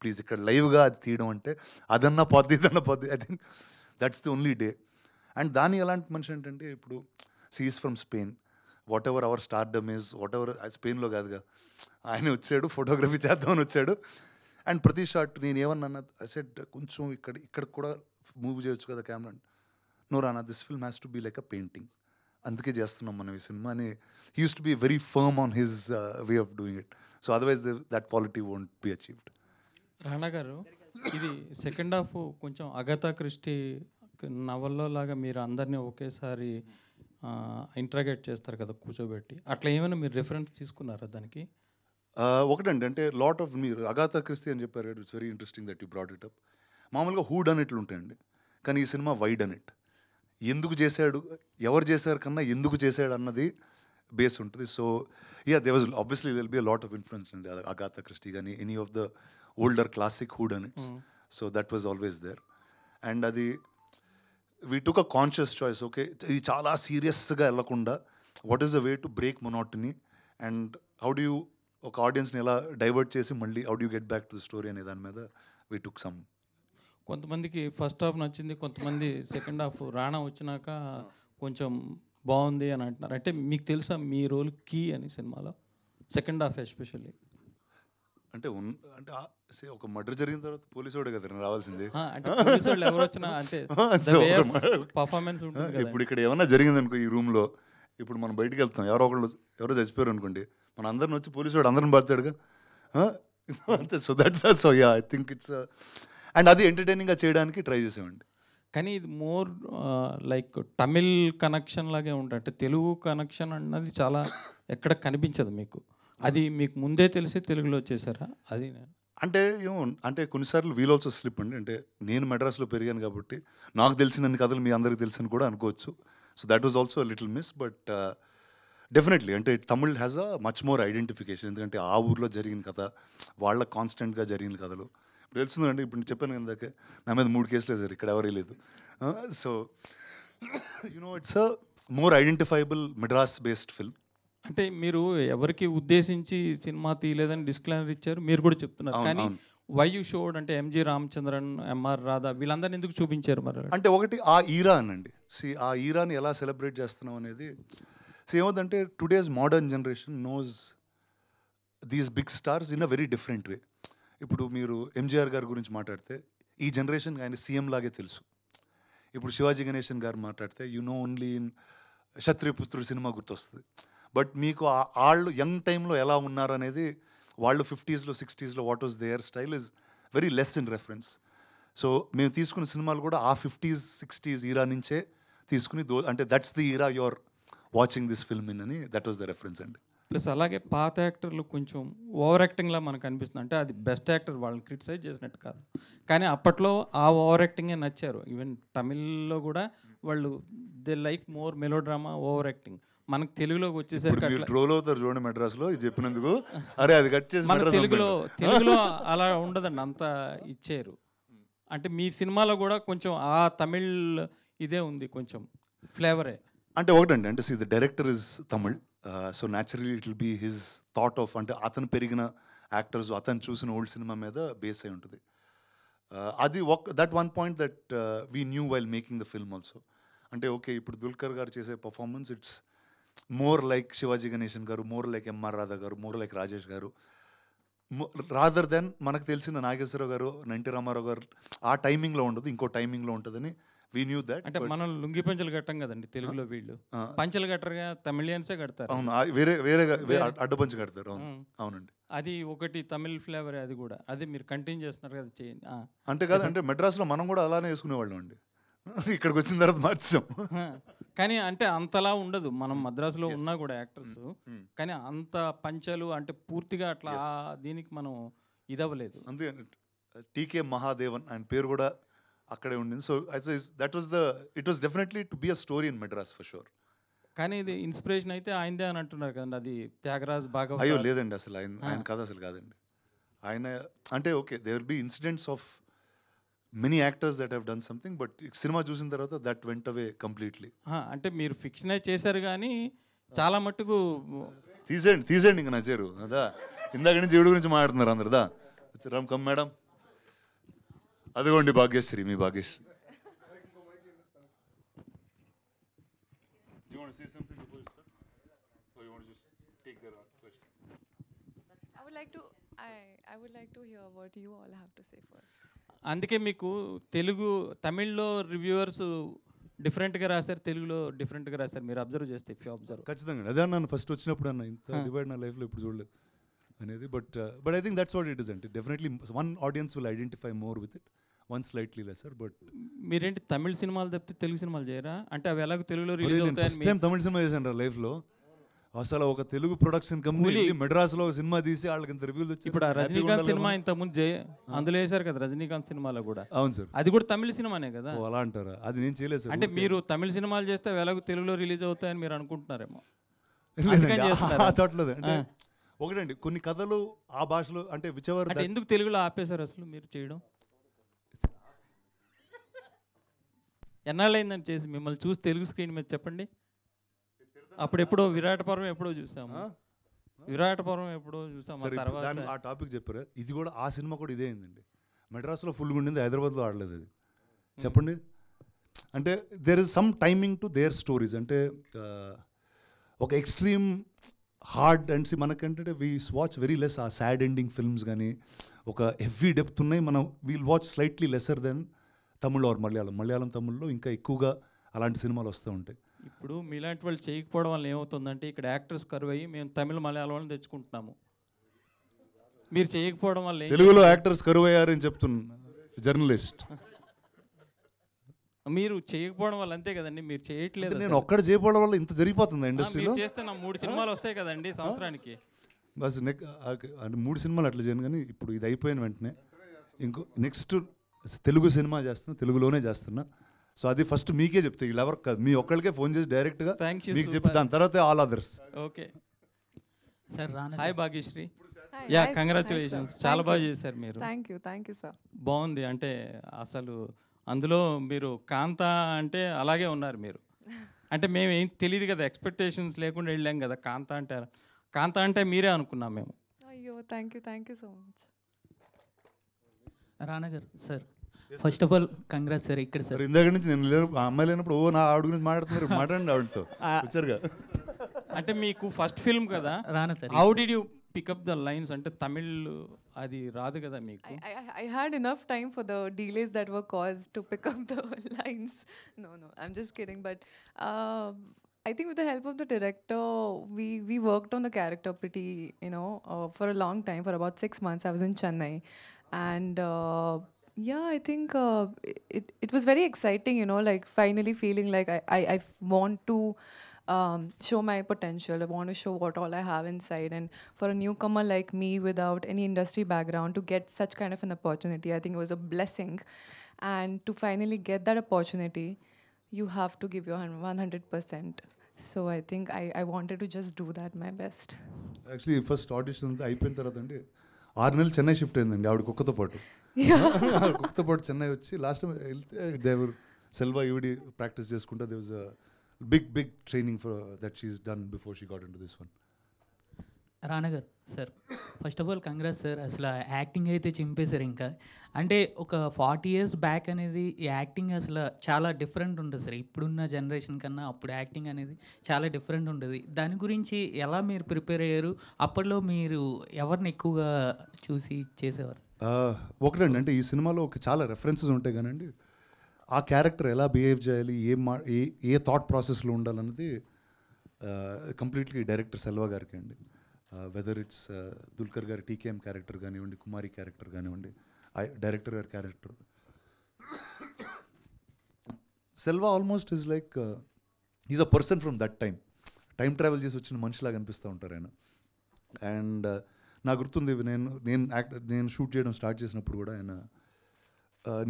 ప్లీజ్ ఇక్కడ లైవ్గా అది తీయడం అంటే అదన్నా పొద్దు ఇదన్నా పొద్దు. I think that's the only day. And దాని ఎలాంటి మనిషి ఏంటంటే ఇప్పుడు she's from Spain, whatever our stardom is, whatever స్పెయిన్లో కాదుగా, ఆయన వచ్చాడు ఫోటోగ్రఫీ చేద్దామని వచ్చాడు. అండ్ ప్రతి షాట్ నేను ఏమన్నా సెట్ కొంచెం ఇక్కడ కూడా మూవ్ చేయొచ్చు కదా camera. No Rana, this film has to be like a painting, అందుకే చేస్తున్నాం మనం ఈ సినిమా అని. He use to be very firm on his way of doing it. So otherwise that quality won't be achieved. Rana గారు, ఇది సెకండ్ హాఫ్ కొంచెం అగతా క్రిస్టీ నవల్లో లాగా మీరు అందరినీ ఒకేసారి ఇంట్రాగేట్ చేస్తారు కదా కూర్చోబెట్టి, అట్లా ఏమైనా మీరు రిఫరెన్స్ తీసుకున్నారా దానికి? ఒకటండి, అంటే లాట్ ఆఫ్ మీరు అగాథా క్రిస్టీ అని చెప్పారు, it's very interesting that you brought it up. మామూలుగా హూడ్ అనేట్లు ఉంటాయండి, కానీ ఈ సినిమా వైడ్ అనేట్. ఎందుకు చేశాడు, ఎవరు చేశారు కన్నా ఎందుకు చేశాడు అన్నది బేస్ ఉంటుంది. So yeah, they was obviously will be a lot of influence అండి అగాథా క్రిస్టీ కానీ any of the older classic whodunits. So that was always there. And అది we took a conscious choice. Okay, ఇది చాలా సీరియస్గా వెళ్ళకుండా what is the way to break monotony and how do you ఒక ఆడియన్స్ని ఎలా డైవర్ట్ చేసి మళ్ళీ how do get back to the story అనే దాని మీద వీ టుక్ సమ్. కొంతమందికి ఫస్ట్ హాఫ్ నచ్చింది, కొంతమంది సెకండ్ హాఫ్ రాణా వచ్చినాక కొంచెం బాగుంది అని అంటున్నారు. అంటే మీకు తెలుసా మీ రోల్ కీ అని సినిమాలో సెకండ్ హాఫ్ ఎస్పెషల్లీ? అంటే అంటే ఒక మర్డర్ జరిగిన తర్వాత పోలీసు వాడే కదా రావాల్సింది. అంటే పోలీసు వాళ్ళు ఎవరు వచ్చినా అంటే పర్ఫార్మెన్స్ ఉంటుంది కదా. ఇప్పుడు ఇక్కడ ఏమన్నా జరిగింది అనుకో ఈ రూమ్లో, ఇప్పుడు మనం బయటికి వెళ్తాం, ఎవరో చచ్చిపోయారు అనుకోండి, మన అందరిని వచ్చి పోలీసు వాడు అందరిని పడతాడుగా అంతే. So that's so yeah, I think it's and అది ఎంటర్టైనింగ్గా చేయడానికి ట్రై చేసామండి. కానీ ఇది మోర్ లైక్ తమిళ్ కనెక్షన్ లాగే ఉంటుంది, అంటే తెలుగు కనెక్షన్ అన్నది చాలా ఎక్కడ కనిపించదు మీకు. అది మీకు ముందే తెలిసి తెలుగులో చేశారా? అది అంటే ఏమో, అంటే కొన్నిసార్లు వీల్ ఆల్సో స్లిప్ అండి. అంటే నేను మెడ్రాస్లో పెరిగాను కాబట్టి నాకు తెలిసినన్ని కథలు మీ అందరికి తెలుసని కూడా అనుకోవచ్చు. So that was also little miss. But definitely అంటే Tamil has a much more identification. ఎందుకంటే ఆ ఊర్లో జరిగిన కథ, వాళ్ళ కాన్స్టెంట్గా జరిగిన కథలు ఇప్పుడు తెలుస్తుందండి. ఇప్పుడు నేను చెప్పాను కదాకే, నా మీద 3 కేసులు వేసారు, ఇక్కడ ఎవరే లేదు. So you know it's a more identifiable Madras based film. అంటే మీరు ఎవరికి ఉద్దేశించి సినిమా తీయలేదని డిస్క్లైమర్ ఇచ్చారు, మీరు కూడా చెప్తున్నారు. కానీ వై యూ షోడ్ అంటే ఎంజి రామచంద్రన్, ఎంఆర్ రాధా వీళ్ళందరినీ ఎందుకు చూపించారు మరి? అంటే ఒకటి ఆ ఈరా అనండి. ఆ ఈరాని ఎలా సెలబ్రేట్ చేస్తున్నాం అనేది ఏమవుతుందంటే today's modern generation knows these big stars in a very different way. ఇప్పుడు మీరు ఎంజీఆర్ గారి గురించి మాట్లాడితే ఈ జనరేషన్ ఆయన సీఎం లాగే తెలుసు. ఇప్పుడు శివాజీ గణేశన్ గారు మాట్లాడితే you know only in Kshatriyaputrudu సినిమా గుర్తొస్తుంది. బట్ మీకు వాళ్ళు యంగ్ టైంలో ఎలా ఉన్నారు అనేది, వాళ్ళు 50s, 60s what was their style is very less in reference. So మేము తీసుకున్న సినిమాలు కూడా ఆ 50s, 60s ఈరా నుంచే తీసుకుని అంటే that's the era you're watching this film in అని, దట్ వాజ్ ద రెఫరెన్స్ అండి. ప్లస్ అలాగే పాత యాక్టర్లు కొంచెం ఓవర్ యాక్టింగ్లా మనకు అనిపిస్తుంది. అంటే అది బెస్ట్ యాక్టర్, వాళ్ళని క్రిటిసైజ్ చేసినట్టు కాదు, కానీ అప్పట్లో ఆ ఓవర్ యాక్టింగే నచ్చారు. ఈవెన్ తమిళ్లో కూడా వాళ్ళు they like more melodrama, over acting. మనకు తెలుగులోకి వచ్చేసరికి ట్రోల్ అవుతారు చూడండి మెడ్రాస్లో ఇది చెప్పినందుకు. అరే అది కట్ చేసి మన తెలుగులో అలా ఉండదండి, అంత ఇచ్చారు. అంటే మీ సినిమాలో కూడా కొంచెం ఆ తమిళ్ ఇదే ఉంది, కొంచెం ఫ్లేవరే. అంటే ఒకటండి, అంటే the director is Tamil, so naturally it will be his thought of, అంటే అతను పెరిగిన యాక్టర్స్, అతను చూసిన ఓల్డ్ సినిమా మీద బేస్ అయి ఉంటుంది. అది that one point that we knew while making the film also. అంటే ఓకే, ఇప్పుడు దుల్కర్ గారు చేసే performance it's more like Shivaji Ganesan గారు, మోర్ లైక్ ఎంఆర్ రాధా గారు, మోర్ లైక్ రాజేష్ గారు, రాదర్ దెన్ మనకు తెలిసిన నాగేశ్వరరావు గారు, ఎన్టీ రామారావు గారు ఆ టైమింగ్లో ఉండదు, ఇంకో టైమింగ్లో ఉంటుందని వీ న్యూ దట్. అంటే మనం లుంగి పంచలు కట్టాం కదండి తెలుగులో, వీళ్ళు పంచలు కట్టరుగా, తమిళియన్సే కడతారు. అవును, వేరే అడ్డపంచి కడతారు. అవునండి, అది ఒకటి తమిళ్ ఫ్లేవర్. అది కూడా అది మీరు కంటిన్యూ చేస్తున్నారు కదా, చేయండి. అంటే కాదు, అంటే మెడ్రాస్లో మనం కూడా అలానే వేసుకునేవాళ్ళం అండి, ఇక్కడికి వచ్చిన తర్వాత మార్చాం. కానీ అంటే అంతలా ఉండదు, మనం మద్రాసులో ఉన్నా కూడా యాక్టర్స్, కానీ అంత పంచలు అంటే పూర్తిగా అట్లా దీనికి మనం ఇదవ్వలేదు. అంతే, టీకే మహాదేవన్ ఆయన పేరు కూడా అక్కడే ఉండింది. So it was definitely to be a story in Madras for sure. కానీ ఇది ఇన్స్పిరేషన్ అయితే ఆయనదే అని అంటున్నారు కదండి, అది త్యాగరాజ్ భాగవత. అయ్యో లేదండి, అసలు ఆయన కథ అసలు కాదండి. ఆయన అంటే okay, they will be incidents of many actors that have done something, but cinema చూసిన తర్వాత దట్ వెంట్ అవే కంప్లీట్లీ. అంటే మీరు ఫిక్షనే చేశారు కానీ చాలా మట్టుకు తీసేయండి ఇంకా నచ్చారు అదా. ఇందాక నుంచి జీవుడు గురించి మాట్లాడుతున్నారు అందరుదా. రామ్ కమ్ మేడం, అదిగోండి భాగ్యశ్రీ, మీ Bhagyashree. I would like to hear what you all have to say first. అందుకే మీకు తమిళ్లో రివ్యూవర్స్ డిఫరెంట్గా రాశారు, తెలుగులో డిఫరెంట్గా రాశారు. మీరు అబ్జర్వ్ చేస్తే అబ్జర్వ్ ఖచ్చితంగా అదే అన్నాను ఫస్ట్ వచ్చినప్పుడు, అన్న ఇంత డివైడ్ నా లైఫ్లో ఇప్పుడు చూడలేదు అనేది. But I think that's what it is అంటే definitely one audience will identify more with it, one slightly lesser. But మీరేంటి తమిళ సినిమాలు తప్పితే తెలుగు సినిమాలు చేయరా? అంటే అవి ఎలాగో తెలుగులో రిలీజ్ ఫస్ట్ టైం అవుతాయి. తమిళ సినిమా చేశాను లైఫ్లో. అసలు ఒక తెలుగు ప్రొడక్షన్ కంపెనీ మెడ్రాస్లో సినిమా తీసి వాళ్ళకి ఇంత రివ్యూలు వచ్చి. ఇప్పుడు ఆ రజనీకాంత్ సినిమా ఇంతకుముందు అందులో వేశారు కదా, రజనీకాంత్ సినిమాలో కూడా. అవును సార్, అది కూడా తమిళ సినిమానే కదా. అలా అంటారా? అది నేను చేయలేదు సార్. అంటే మీరు తమిళ సినిమాలు చేస్తే అవి ఎలాగో తెలుగులో రిలీజ్ అవుతాయని మీరు అనుకుంటున్నారేమో. థాట్లేదు అంటే ఒకటండి, కొన్ని కథలు ఆ భాషలో అంటే విచవర్. అంటే ఎందుకు తెలుగులో ఆపేశారు అసలు మీరు చేయడం? ఎన్నాళ్ళైందని చేసి మిమ్మల్ని చూసి తెలుగు స్క్రీన్ మీద చెప్పండి. అప్పుడు ఎప్పుడో విరాట పర్వం ఎప్పుడో చూసాము, తర్వాత ఆ టాపిక్ చెప్పారు. ఇది కూడా ఆ సినిమా కూడా ఇదే అయిందండి. మెడ్రాస్లో ఫుల్గా ఉండింది, హైదరాబాద్లో ఆడలేదు అది. చెప్పండి అంటే there is some timing to their stories. అంటే ఒక ఎక్స్ట్రీమ్ హార్డ్ అండ్ మనకంటే we watch very less a sad ending films కానీ ఒక హెవీ డెప్త్ ఉన్నాయి. మనం we'll watch slightly lesser than Tamil or Malayalam తమిళ్లో ఇంకా ఎక్కువగా అలాంటి సినిమాలు వస్తూ ఉంటాయి. ఇప్పుడు మీలాంటి వాళ్ళు చేయకపోవడం వల్ల ఏమవుతుందంటే ఇక్కడ యాక్టర్స్ కరువు అయ్యి మేము తమిళ మలయాళం వాళ్ళని తెచ్చుకుంటున్నాము. మీరు చేయకపోవడం వల్ల తెలుగులో యాక్టర్స్ కరువు అయ్యారని చెప్తున్నా జర్నలిస్ట్. మీరు చేయకపోవడం వల్ల అంతే కదండి, మీరు చేయట్లేదు. నేను ఒక్కడ చేయకపోవడం వల్ల ఇంత జరిగిపోతుంది ఇండస్ట్రీలో. చేస్తే నా 3 సినిమాలు వస్తాయి కదండి సంవత్సరానికి. బస్ అంటే 3 సినిమాలు అట్లా చేయను. కానీ ఇప్పుడు ఇది అయిపోయిన వెంటనే నెక్స్ట్ తెలుగు సినిమా చేస్తున్నా, తెలుగులోనే చేస్తున్నా. సో అది ఫస్ట్ మీకే చెప్తే, వీళ్ళు ఎవరికి కాదు, మీ ఒక్కరికే ఫోన్ చేసి డైరెక్ట్గా మీకు చెప్పి దాని తర్వాత all others. Okay sir. Hi Bhagyashree. Yeah, congratulations, చాలా బాగా చేశారు మీరు. Thank you sir. బాగుంది. అంటే అసలు అందులో మీరు కాంత అంటే అలాగే ఉన్నారు మీరు. అంటే మేము ఏం తెలియదు కదా, ఎక్స్పెక్టేషన్స్ లేకుండా వెళ్ళాం కదా. కాంత అంటే మీరే అనుకున్నాం మేము. అయ్యో thank you so much. Rana garu sir, first of all congrats sir. ఇక్కడ సార్ ఇందాక నుంచి నేను అమ్మాయి లేనప్పుడు నా ఆవిడ గురించి మాట్లాడుతున్నారు, మాట్లాడండి ఆవిడతో వచ్చారుగా. అంటే మీకు ఫస్ట్ ఫిల్మ్ కదా రానా sir. How did you pick up the lines? అంటే తమిళ్ అది రాదు కదా మీకు. I had enough time for the delays that were caused to pick up the lines. No, I'm just kidding. But I think with the help of the director, we worked on the character pretty, for a long time. For about 6 months, I was in Chennai. And yeah, I think it was very exciting, like finally feeling like I want to show my potential. I want to show what all I have inside. And for a newcomer like me without any industry background to get such kind of an opportunity, I think it was a blessing. And to finally get that opportunity, you have to give your 100%. So I think I wanted to just do that my best. Actually first audition అంతా అయిపోయిన తర్వాత అండి 6 నెలలు చెన్నై షిఫ్ట్ అయిందండి ఆవిడ కుక్కతో పాటు. కుక్కతో పాటు చెన్నై వచ్చి లాస్ట్ టైం వెళ్తే దేవర్ సెల్వా ఈవిడి ప్రాక్టీస్ చేసుకుంటే they was big training for that she's done before she got into this one. Rana garu sir, first of all congrats sir. అసలు యాక్టింగ్ అయితే చింపేశారు. ఇంకా అంటే ఒక 40 years బ్యాక్ అనేది ఈ యాక్టింగ్ అసలు చాలా డిఫరెంట్ ఉంటుంది సార్. ఇప్పుడున్న జనరేషన్ కన్నా అప్పుడు యాక్టింగ్ అనేది చాలా డిఫరెంట్ ఉంటుంది. దాని గురించి ఎలా మీరు ప్రిపేర్ అయ్యారు? అప్పట్లో మీరు ఎవరిని ఎక్కువగా చూసి చేసేవారు? ఒకటండి, అంటే ఈ సినిమాలో చాలా రెఫరెన్సెస్ ఉంటాయి కానండి, ఆ క్యారెక్టర్ ఎలా బిహేవ్ చేయాలి, ఏ థాట్ ప్రాసెస్లో ఉండాలన్నది కంప్లీట్లీ డైరెక్టర్ సెల్వా గారికి అండి. వెదర్ ఇట్స్ దుల్కర్ గారి టీకేఎం క్యారెక్టర్ కానివ్వండి, కుమారి క్యారెక్టర్ కానివ్వండి, డైరెక్టర్ గారి character. Selva almost is like is a person from that time travel చేసి వచ్చిన మనిషిలాగా అనిపిస్తూ ఉంటారు ఆయన. అండ్ నాకు గుర్తుంది, నేను షూట్ చేయడం స్టార్ట్ చేసినప్పుడు కూడా ఆయన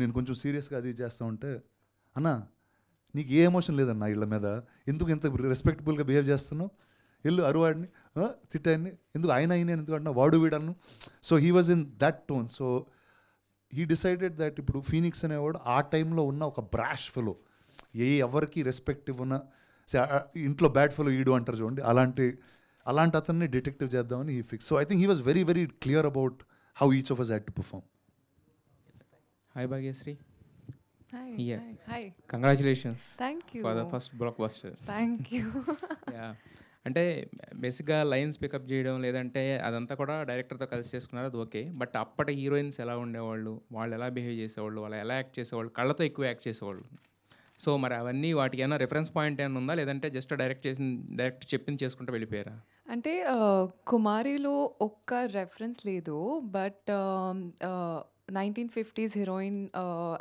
నేను కొంచెం సీరియస్గా అది చేస్తూ ఉంటే, అన్న నీకు ఏ ఎమోషన్ లేదన్న వీళ్ళ మీద, ఎందుకు ఇంత రెస్పెక్టబుల్గా బిహేవ్ చేస్తున్నావు, వెళ్ళు అరువాడిని తిట్టాడిని, ఎందుకు ఆయన ఎందుకు అంటున్నా, వాడు వీడన్ను. So he was in that tone. So he decided that ఇప్పుడు ఫీనిక్స్ అనేవాడు ఆ టైంలో ఉన్న ఒక బ్రాష్ ఫెలో, ఎవరికి రెస్పెక్ట్ ఇవ్వన, ఇంట్లో బ్యాడ్ ఫెలో ఈడు అంటారు చూడండి, అలాంటి అతన్ని డిటెక్టివ్ చేద్దామని he fix. So I think he was very very clear about how each of us had to perform. Hi Bhagyasri. Hi. Yeah. Hi. Congratulations. Thank you. For the first blockbuster. Thank you. Yeah. అంటే బేసిక్గా లైన్స్ పికప్ చేయడం లేదంటే అదంతా కూడా డైరెక్టర్తో కలిసి చేసుకున్నారు, అది ఓకే. బట్ అప్పటి హీరోయిన్స్ ఎలా ఉండేవాళ్ళు, వాళ్ళు ఎలా బిహేవ్ చేసేవాళ్ళు, వాళ్ళు ఎలా యాక్ట్ చేసేవాళ్ళు, కళ్ళతో ఎక్కువ యాక్ట్ చేసేవాళ్ళు. సో మరి అవన్నీ వాటికి ఏమైనా రిఫరెన్స్ పాయింట్ ఏమైనా ఉందా, లేదంటే జస్ట్ డైరెక్ట్ చెప్పింది చేసుకుంటూ వెళ్ళిపోయారా? అంటే కుమారిలో ఒక్క రెఫరెన్స్ లేదు, but 1950s heroine,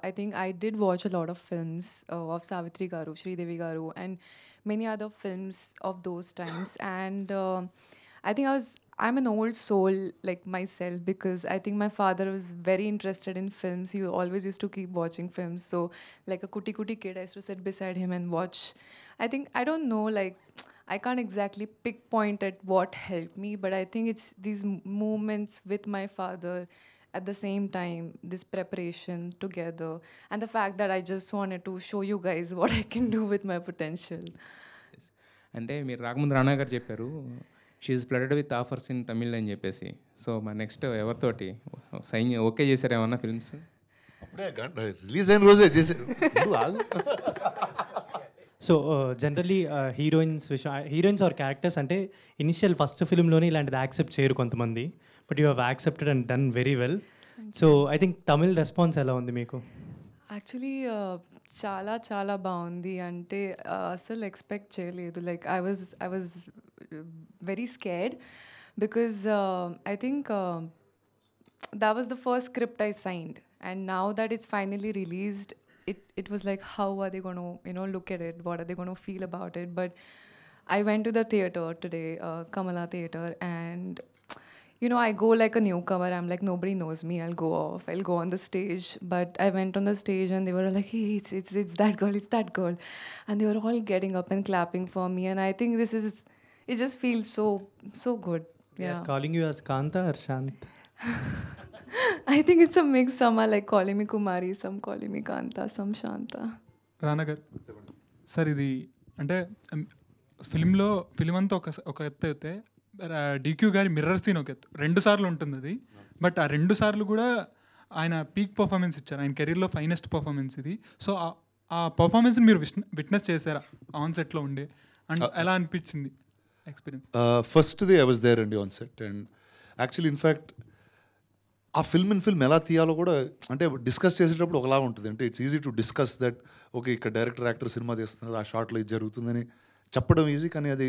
I think I did watch a lot of films of Savitri Garu, Sridevi Garu, and many other films of those times. And I think I'm an old soul like myself, because I think my father was very interested in films. He always used to keep watching films. So like a kuti kid, I used to sit beside him and watch. I think, I don't know, like I can't exactly pinpoint at what helped me, but I think it's these moments with my father at the same time, this preparation together, and the fact that I just wanted to show you guys what I can do with my potential. అంటే మీరు రాకముందు రానా గారు చెప్పారు she's flooded with offers in Tamil అని చెప్పేసి. సో మా నెక్స్ట్ ఎవరితోటి సైన్ ఓకే చేశారు ఏమన్నా ఫిల్మ్స్? అప్పుడే రిలీజ్ అయిన రోజే చేశారు. So generally heroines or characters అంటే ఇనిషియల్ ఫస్ట్ ఫిల్మ్లోనే ఇలాంటిది యాక్సెప్ట్ చేయరు కొంతమంది, but you have accepted and done very well. So I think Tamil response ఎలా ఉంది మీకు? యాక్చువల్లీ చాలా చాలా బాగుంది. అంటే అసలు ఎక్స్పెక్ట్ చేయలేదు. Like I was very scared, because I think that was the first script I signed, and now that it's finally released, it was like, how are they going to look at it, what are they going to feel about it? But I went to the theater today, Kamala Theater, and I go like a newcomer. I'm like, nobody knows me, I'll go on the stage. But I went on the stage and they were like, hey, it's that girl, and they were all getting up and clapping for me, and I think it just feels so good. Yeah. Calling you as Kanta or Shant? I think it's a mix. Some are like calling me Kumari, some calling me Kanta, some Shanta. Rana garu sir, ఇది అంటే ఫిలిం అంతా ఒక ఎత్తు అయితే డీక్యూ గారి మిర్రర్ సీన్ ఒక ఎత్తు, 2 సార్లు ఉంటుంది అది. బట్ ఆ 2 సార్లు కూడా ఆయన పీక్ పర్ఫార్మెన్స్ ఇచ్చారు, ఆయన కెరీర్లో ఫైనెస్ట్ పర్ఫార్మెన్స్ ఇది. సో ఆ పర్ఫార్మెన్స్ని మీరు విట్నెస్ చేశారా ఆన్ సెట్లో ఉండే, అండ్ ఎలా అనిపించింది ఎక్స్పీరియన్స్? ఫస్ట్ది ఐ వాజ్ దేర్ అండి on set. And actually in fact ఆ ఫిల్మ్ ఎలా తీయాలో కూడా అంటే డిస్కస్ చేసేటప్పుడు ఒకలా ఉంటుంది. అంటే it's easy to discuss that okay ఇక్కడ డైరెక్టర్ యాక్టర్ సినిమా తీస్తున్నారు, ఆ షార్ట్లో ఇది జరుగుతుందని చెప్పడం ఈజీ, కానీ అది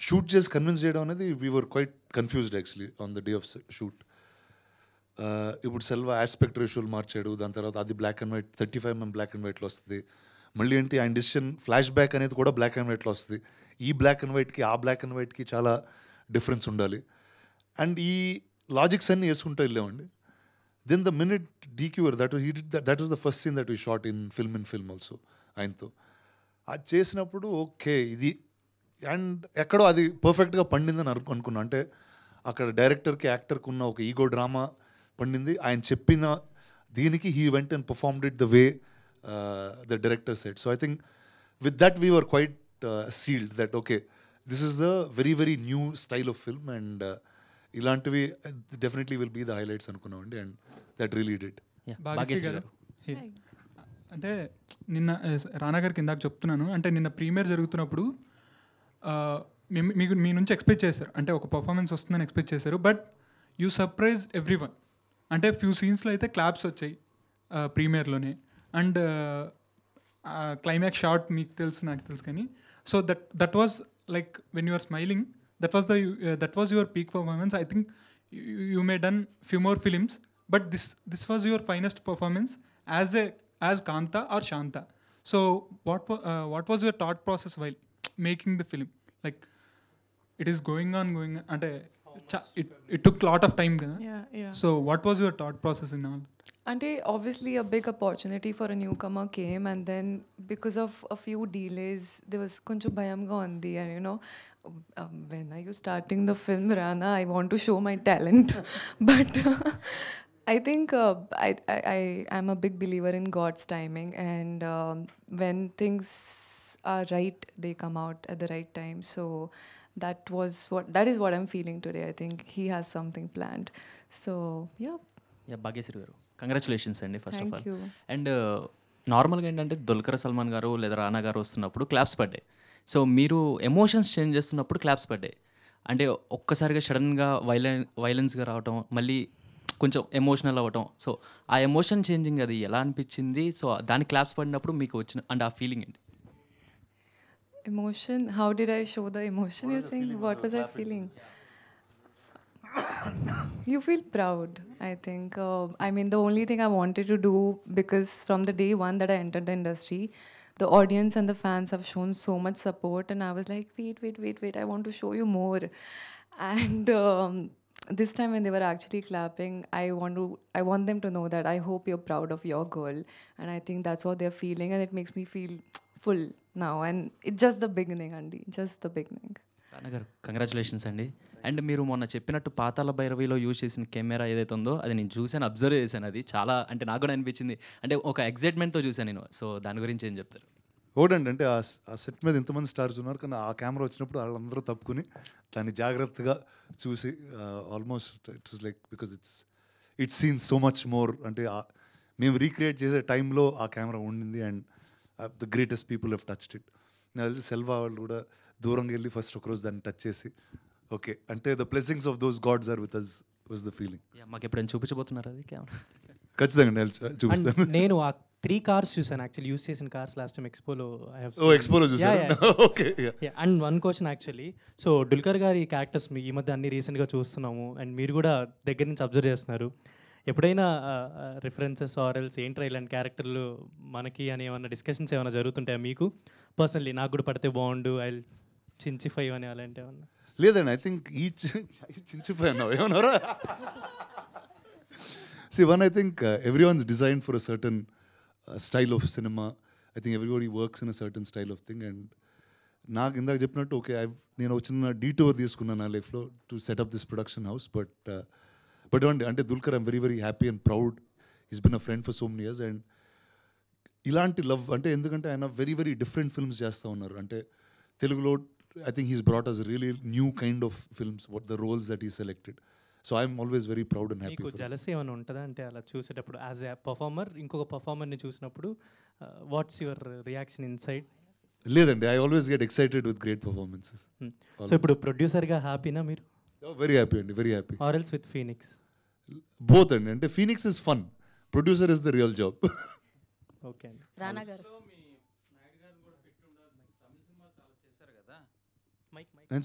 షూట్ చేసి కన్విన్స్ చేయడం అనేది we were quite confused actually on the day of shoot. ఇప్పుడు సెల్వా ఆస్పెక్ట్ రేషియోలు మార్చాడు, దాని తర్వాత అది black and white 35mm black and వైట్లో వస్తుంది. మళ్ళీ ఏంటి ఆయన డిసిషన్ ఫ్లాష్ బ్యాక్ అనేది కూడా బ్లాక్ అండ్ వైట్లో వస్తుంది. ఈ బ్లాక్ అండ్ వైట్కి ఆ బ్లాక్ అండ్ వైట్కి చాలా డిఫరెన్స్ ఉండాలి. అండ్ ఈ లాజిక్స్ అన్నీ వేసుకుంటూ వెళ్ళామండి. Then the minute decor that was the first scene that we shot in film also ఆయనతో. అది చేసినప్పుడు ఓకే ఇది అండ్ ఎక్కడో అది పర్ఫెక్ట్గా పండిందని అనుకున్నా. అంటే అక్కడ డైరెక్టర్కి యాక్టర్కి ఉన్న ఒక ఈగో డ్రామా పండింది. ఆయన చెప్పిన దీనికి he went and performed it the way the director said. So I think with that we were quite sealed that okay this is the very very new style of film and ఇలాంటివి definitely will be the highlights అనుకున్నామండి. And that really did. అంటే నిన్న రానా గారికి ఇందాక చెప్తున్నాను, అంటే నిన్న ప్రీమియర్ జరుగుతున్నప్పుడు మీకు మీ నుంచి ఎక్స్పెక్ట్ చేశారు, అంటే ఒక పర్ఫార్మెన్స్ వస్తుందని ఎక్స్పెక్ట్ చేశారు, but you surprise every one. అంటే ఫ్యూ సీన్స్లో అయితే క్లాప్స్ వచ్చాయి ప్రీమియర్లోనే, అండ్ క్లైమాక్స్ షాట్ మీకు తెలుసు నాకు తెలుసు, కానీ so that was like when you are smiling, that was your peak performance. I think you may done few more films, but this was your finest performance as Kanta or Shanta. So what was your thought process while making the film? Like it is going on ante it took lot of time కదా. Yeah. So what was your thought process in all? Ante obviously a big opportunity for a newcomer came, and then because of a few delays there was koncham bhayamga undi, and you know, when are you starting the film, Rana? I want to show my talent. But I think I am a big believer in God's timing, and when things are right, they come out at the right time. So that is what I'm feeling today. I think he has something planned. So yeah. Bhagyashree garu congratulations అండి first of Thank all. you. And నార్మల్గా ఏంటంటే దుల్కర్ సల్మాన్ గారు లేదా రానా గారు వస్తున్నప్పుడు క్లాప్స్ పడ్డాయి. సో మీరు ఎమోషన్స్ చేంజ్ చేస్తున్నప్పుడు క్లాప్స్ పడ్డాయి. అంటే ఒక్కసారిగా సడన్గా వైలెన్స్గా రావటం, మళ్ళీ కొంచెం ఎమోషనల్ అవ్వటం. సో ఆ ఎమోషన్ చేంజింగ్ అది ఎలా అనిపించింది? సో దాని క్లాప్స్ పడినప్పుడు మీకు వచ్చిన అండ్ ఆ ఫీలింగ్ ఏంటి? Emotion, how did I show the emotion? You're saying, what was I feeling? You feel proud, I think. I mean, the only thing I wanted to do, because from the day one that I entered the industry, the audience and the fans have shown so much support, and I was like, wait, I want to show you more. And this time when they were actually clapping, I want them to know that I hope you're proud of your girl, and I think that's what they're feeling, and it makes me feel full now, and it's just the beginning, Andy, just the beginning. రానా గారు కంగ్రాచులేషన్స్ అండి. అండ్ మీరు మొన్న చెప్పినట్టు పాతాళ భైరవిలో యూజ్ చేసిన కెమెరా ఏదైతే ఉందో అది నేను చూశాను, అబ్జర్వ్ చేశాను. అది చాలా అంటే నాకు కూడా అనిపించింది, అంటే ఒక ఎగ్జైట్మెంట్తో చూశాను నేను. సో దాని గురించి ఏం చెప్తారు? ఒకటండి, అంటే ఆ సెట్ మీద ఇంతమంది స్టార్స్ ఉన్నారు, కానీ ఆ కెమెరా వచ్చినప్పుడు వాళ్ళందరూ తప్పుకుని దాన్ని జాగ్రత్తగా చూసి almost it was like, because it's seen so much more. అంటే మేము రీక్రియేట్ చేసే టైంలో ఆ కెమెరా ఉండింది, and the greatest people have touched it. నాకు తెలిసి సెల్వా వాళ్ళు కూడా దూరంగా వెళ్ళి ఫస్ట్ ఒకరోజు దాన్ని టచ్ చేసి ఓకే అంటే the blessings of those gods are with us was the feeling. మాకు ఎప్పుడైనా చూపించబోతున్నారు అది కెమెరా? ఖచ్చితంగా చూపిస్తాను. నేను ఆ 3 కార్స్ చూసాను యాక్చువల్లీ, యూస్ చేసిన కార్స్ లాస్ట్ టైం ఎక్స్పోలో. ఎక్స్పోలో చూసాను. Okay. And one question actually, so Dulquer గారి క్యారెక్టర్స్ ఈ మధ్య అన్ని రీసెంట్గా చూస్తున్నాము, అండ్ మీరు కూడా దగ్గర నుంచి అబ్జర్వ్ చేస్తున్నారు. ఎప్పుడైనా రిఫరెన్సెస్ ఆర్ఎల్స్ ఏంట్రా ఇలాంటి క్యారెక్టర్లు మనకి అని ఏమైనా డిస్కషన్స్ ఏమైనా జరుగుతుంటాయా మీకు పర్సనలీ? నాకు కూడా పడితే బాగుండు, ఐ చించిఫై అని అలాంటి ఏమన్నా? లేదండి, ఐ థింక్ ఈ చించిపోయాను ఏమన్నారా. See, one, I think everyone's designed for a certain style of cinema. I think everybody works in a certain style of thing. And నాకు ఇందాక చెప్పినట్టు ఓకే, నేను వచ్చిన డీటోర్ తీసుకున్నాను నా లైఫ్లో to set up this production house. But అంటే Dulquer I'm very very happy and proud. Is been a friend for so many years. And ఇలాంటి లవ్ అంటే ఎందుకంటే ఆయన వెరీ వెరీ డిఫరెంట్ ఫిల్మ్స్ చేస్తూ ఉన్నారు. అంటే తెలుగులో I think he's brought us a really new kind of films, what the roles that he selected. So I'm always very proud and happy. మీకు జెలసీ ఏమైనా ఉంటుందా అంటే అలా చూసేటప్పుడు యాజ్ ఎ పర్ఫార్మర్ ఇంకొక పర్ఫార్మర్ని చూసినప్పుడు వాట్స్ యువర్ రియాక్షన్ ఇన్సైడ్? లేదండి, I always get excited with great performances. So ఇప్పుడు ప్రొడ్యూసర్గా హ్యాపీనా మీరు? వెరీ హ్యాపీ అండి, very happy. Or else with Phoenix? Both అండి. అంటే Phoenix is fun, producer is the real job. Okay అండి. రానా గారు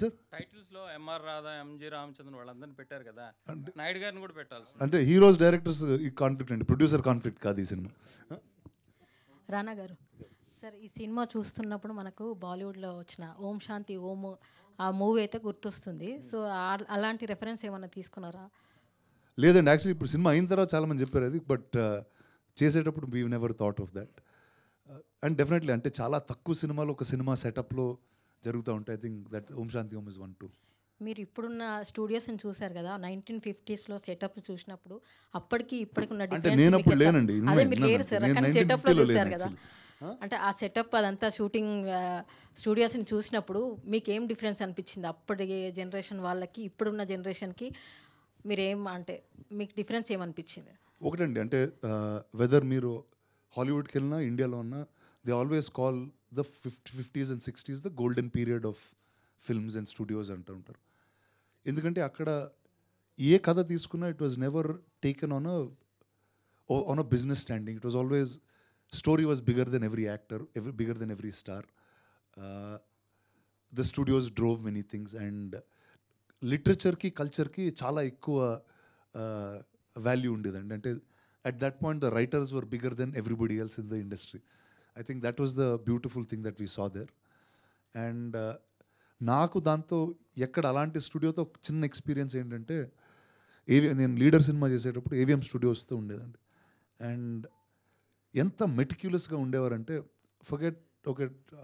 సార్ టైటిల్స్లో ఎంఆర్ రాధా, ఎంజి రామచంద్రన్ వాళ్ళందరినీ పెట్టారు కదా, నాయుడు గారిని కూడా పెట్టాల్సి. అంటే హీరోస్ డైరెక్టర్స్ ఈ కాన్ఫ్లిక్ట్ అండి, ప్రొడ్యూసర్ కాన్ఫ్లిక్ట్ కాదు ఈ సినిమా. రానా గారు సార్, ఈ సినిమా చూస్తున్నప్పుడు మనకు బాలీవుడ్లో వచ్చిన ఓం శాంతి ఓం ఆ మూవీ అయితే గుర్తొస్తుంది. సో అలాంటి రెఫరెన్స్ ఏమైనా తీసుకున్నారా? లేదండి, యాక్చువల్లీ ఇప్పుడు సినిమా అయిన తర్వాత చాలామంది చెప్పారు అది, బట్ చేసేటప్పుడు we never thought of that. And definitely అంటే చాలా తక్కువ సినిమాలు ఒక సినిమా సెటప్లో జరుగుతూ ఉంటాయి. I think that Om Shanti Om is 1, 2. మీరు ఇప్పుడున్న స్టూడియోస్ని చూసారు కదా, 1950s సెటప్ చూసినప్పుడు అప్పటికి ఇప్పటికి ఉన్న డిఫరెన్స్ అదే మీరు లేరు సార్, కానీ సెటప్లో చూసారు కదా, అంటే ఆ సెటప్ అదంతా షూటింగ్ స్టూడియోస్ని చూసినప్పుడు మీకు ఏం డిఫరెన్స్ అనిపించింది? అప్పటి జనరేషన్ వాళ్ళకి ఇప్పుడున్న జనరేషన్కి మీరేం అంటే మీకు డిఫరెన్స్ ఏమనిపించింది? ఒకటండి, అంటే వెదర్ మీరు హాలీవుడ్కి వెళ్ళినా ఇండియాలో ఉన్నా they always call the 50s and 60s the golden period of films and studios అంటూ ఉంటారు. ఎందుకంటే అక్కడ ఏ కథ తీసుకున్నా it was never taken on a business standing. It was always story was bigger than every actor, bigger than every star. The studios drove many things. And లిటరేచర్కి కల్చర్కి చాలా ఎక్కువ వాల్యూ ఉండేదండి. అంటే at that point the writers were bigger than everybody else in the industry. I think that was the beautiful thing that we saw there. And నాకు దాంతో ఎక్కడ అలాంటి స్టూడియోతో చిన్న ఎక్స్పీరియన్స్ ఏంటంటే నేను లీడర్ సినిమా చేసేటప్పుడు ఏవిఎం స్టూడియోస్తో ఉండేదండి. అండ్ ఎంత మెటిక్యులస్గా ఉండేవారంటే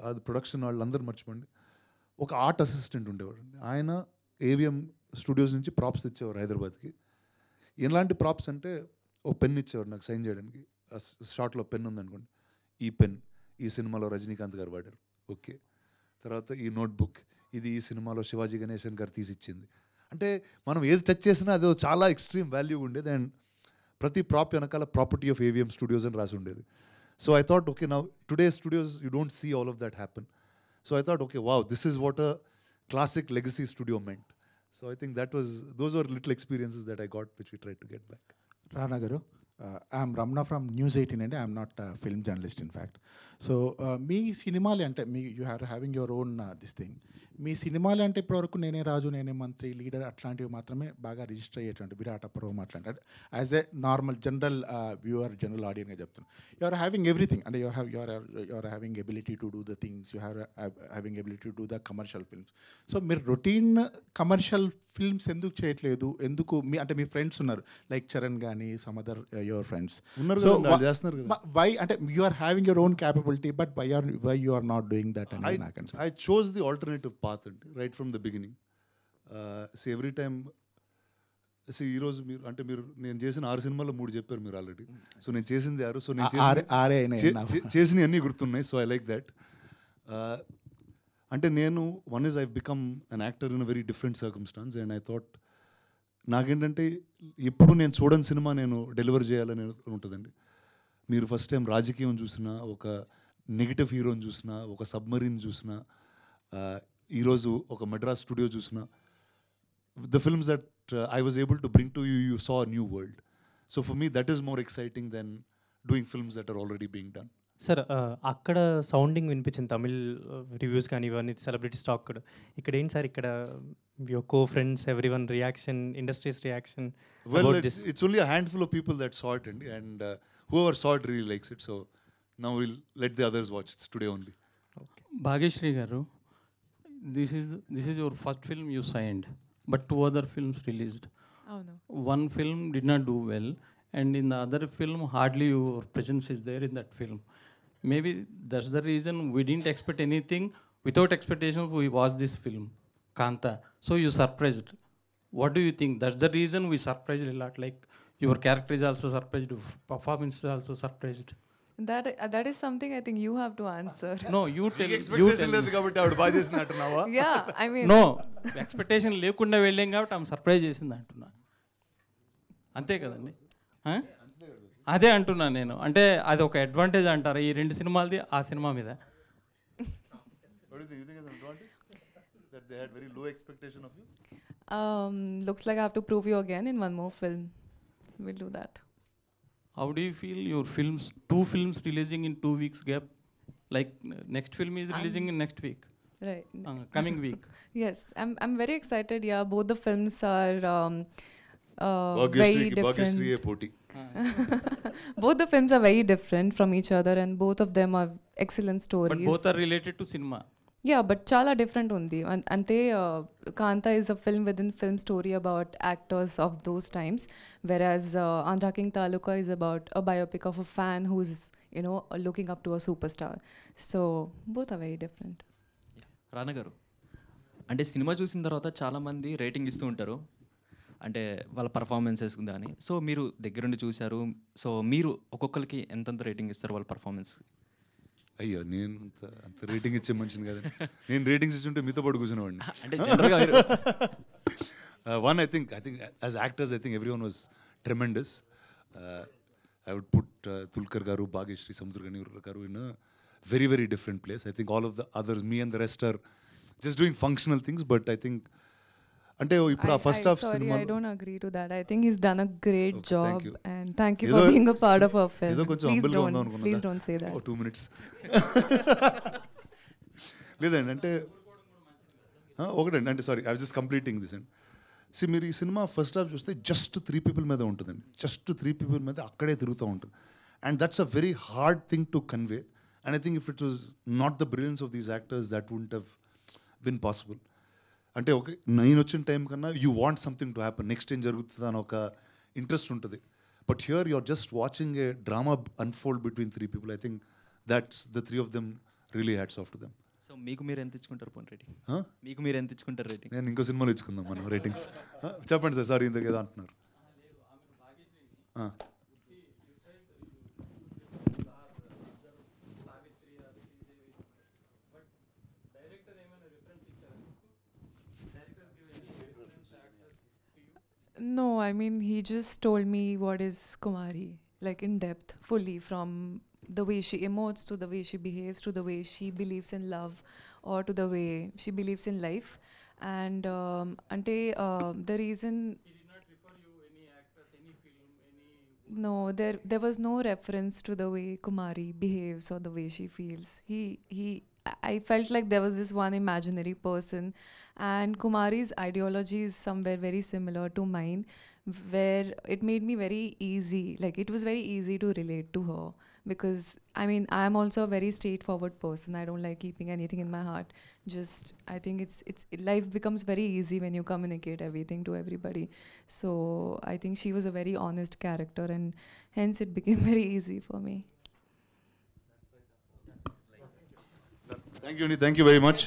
అది ప్రొడక్షన్ వాళ్ళందరూ మర్చిపోండి, ఒక ఆర్ట్ అసిస్టెంట్ ఉండేవాడండి. ఆయన ఏవిఎం స్టూడియోస్ నుంచి ప్రాప్స్ తెచ్చేవారు హైదరాబాద్కి. ఎలాంటి ప్రాప్స్ అంటే ఓ పెన్ ఇచ్చేవారు నాకు సైన్ చేయడానికి. షార్ట్లో పెన్ ఉందనుకోండి, ఈ పెన్ ఈ సినిమాలో రజనీకాంత్ గారు వాడారు, ఓకే. తర్వాత ఈ నోట్బుక్ ఇది ఈ సినిమాలో శివాజీ గణేశన్ గారు తీసిచ్చింది. అంటే మనం ఏది టచ్ చేసినా అది చాలా ఎక్స్ట్రీమ్ వాల్యూ ఉండేది. అండ్ ప్రతి ప్రాప్ వెనకాల ప్రాపర్టీ ఆఫ్ ఏవిఎం స్టూడియోస్ అని రాసి ఉండేది. So I thought okay, now today studios you don't see all of that happen. So I thought okay, wow, this is what a classic legacy studio meant. So I think those were little experiences that I got, which we tried to get back. Rana garu, I am Ramna from News 18 and I am not a film journalist in fact. So మీ సినిమాలు అంటే you having your own this thing. మీ సినిమాలు అంటే ఇప్పటివరకు నేనే రాజు నేనే మంత్రి లీడర్ అట్లాంటివి మాత్రమే బాగా రిజిస్టర్ అయ్యేటువంటి విరాట పర్వం అట్లాంటి as a normal general viewer general ఆడియన్గా చెప్తున్నాను. యూ ఆర్ హ్యావింగ్ ఎవ్రీథింగ్ అంటే you are having ability to do the things, you having ability to do the commercial films. So మీరు రొటీన్ కమర్షియల్ ఫిల్మ్స్ ఎందుకు చేయట్లేదు? ఎందుకు అంటే మీ ఫ్రెండ్స్ ఉన్నారు లైక్ చరణ్ కానీ సమ్ అదర్ యువర్ ఫ్రెండ్స్ ఉన్నారు, వై అంటే you are having your own capability, but why you are not doing that? I chose the alternative path right from the beginning. See, every time ఈరోజు మీరు నేను చేసిన 6 సినిమాల్లో 3 చెప్పారు మీరు ఆల్రెడీ. సో నేను చేసింది 6, సో నేను చేసిన అన్నీ గుర్తున్నాయి. So I like that. అంటే నేను I've become an actor in a very different circumstance, and I thought నాకేంటంటే ఎప్పుడు నేను చూడని సినిమా నేను డెలివర్ చేయాలని ఉంటుందండి. మీరు ఫస్ట్ టైం రాజకీయం చూసినా, ఒక నెగిటివ్ హీరోని చూసినా, ఒక సబ్మరీన్ చూసినా, ఈరోజు ఒక మెడ్రాస్ స్టూడియో చూసినా, the films that I was able to bring to you saw a new world. So for me that is more exciting than doing films that are already being done. Sir అక్కడ సౌండింగ్ వినిపించింది తమిళ్ రివ్యూస్ కానీ ఇవన్నీ సెలబ్రిటీ స్టాక్ కూడా. ఇక్కడ ఏంటి సార్, ఇక్కడ your co friends everyone reaction, industries reaction? Well, it's only a handful of people that saw it, and whoever saw it really likes it. So now we'll let the others watch it today only. Bhagyashree garu, this is your first film you signed, but 2 other films released. Oh no. One film did not do well, and in the other film hardly your presence is there in that film. Maybe that's the reason we didn't expect anything. Without expectations we watched this film, Kanta. So you surprised. What do you think? That's the reason we surprised a lot. Like your character is also surprised, performance is also surprised. That is something I think you have to answer. No, you tell. Expectation లేదు కాబట్టి ఆవిడ బాగా చేసినట్టున్నావా? Yeah, I mean. No, expectation లేకుండా వెళ్ళాం కాబట్టి ఆమె సర్ప్రైజ్ చేసింది అంటున్నా. అంతే కదండి, అదే అంటున్నా నేను. అంటే అది ఒక అడ్వాంటేజ్ అంటారు ఈ 2 సినిమాలది ఆ సినిమా మీద. That they had very low expectation of you? Looks like I have to prove you again in one more film. We'll do that. How do you feel your films, 2 films releasing in 2 weeks gap? Like next film is releasing in next week. Right. Coming week. Yes, I'm very excited. Yeah, both the films are very different. poti. Both the films are very different from each other, and both of them are excellent stories. But both are related to cinema. Yeah, but chala different undi. Ante Kanta is a film within film story about actors of those times, whereas Andhra King Taluka is about a biopic of a fan who's, looking up to a superstar. So both are very different. రానా గారు, అంటే సినిమా చూసిన తర్వాత చాలామంది రేటింగ్ ఇస్తూ ఉంటారు, అంటే వాళ్ళ పర్ఫార్మెన్సెస్ అని. సో మీరు దగ్గరుండి చూశారు, సో మీరు ఒక్కొక్కరికి ఎంతెంత రేటింగ్ ఇస్తారు వాళ్ళ పర్ఫార్మెన్స్? అయ్యో, నేను అంత రేటింగ్ ఇచ్చే మనిషిని కదా. నేను రేటింగ్స్ ఇచ్చుంటే మీతో పాటు కూర్చునేవాడిని. అంటే జనరల్గా I think as actors, I think everyone was tremendous. I would put Dulquer garu, Bhagyashree, Samudra garu in a very, very different place. I think all of the others, me and the rest, are just doing functional things. But I think అంటే ఇప్పుడు ఆ first half cinema I don't agree to that. I think he's done a great job. Thank you. And thank you for being a part of our film. ఏదో కొంచెం హంబుల్గా ఉందాం అనుకున్నా. Please don't say that. 2 minutes. లేదండి, అంటే ఒకటండి, అంటే sorry, I was just completing this and మీరు ఈ సినిమా ఫస్ట్ హాఫ్ చూస్తే జస్ట్ 3 people మీద ఉంటుందండి. జస్ట్ 3 people మీద అక్కడే తిరుగుతూ ఉంటుంది. And that's a very hard thing to convey. And I think if it was not the brilliance of these actors, that wouldn't have been possible. అంటే ఓకే, నేను వచ్చిన టైం కన్నా you want something to happen, next ఏం జరుగుతుంది అని ఒక ఇంట్రెస్ట్ ఉంటుంది. But here you are just watching a drama unfold between 3 people. I think that's the 3 of them really hats off to them. So మీకు మీరు ఎంత ఇచ్చుకుంటారు పోనీ రేటింగ్? మీకు మీరు ఎంత ఇచ్చుకుంటారు రేటింగ్? నేను ఇంకో సినిమాలో ఇచ్చుకుందాం మనం రేటింగ్స్. చెప్పండి సార్. సారీ ఇంతకు ఏదో అంటున్నారు. No, I mean, he just told me what is Kumari, like in depth, fully, from the way she emotes to the way she behaves to the way she believes in love or to the way she believes in life. And the reason... He did not refer you any actress, any film, any... No, there was no reference to the way Kumari behaves or the way she feels. I felt like there was this one imaginary person, and Kumari's ideology is somewhere very similar to mine, where it made me very easy, like it was very easy to relate to her, because I mean, I am also a very straightforward person. I don't like keeping anything in my heart. Just, I think life becomes very easy when you communicate everything to everybody. So I think she was a very honest character, and hence it became very easy for me. Thank you, Andy. Thank you very much.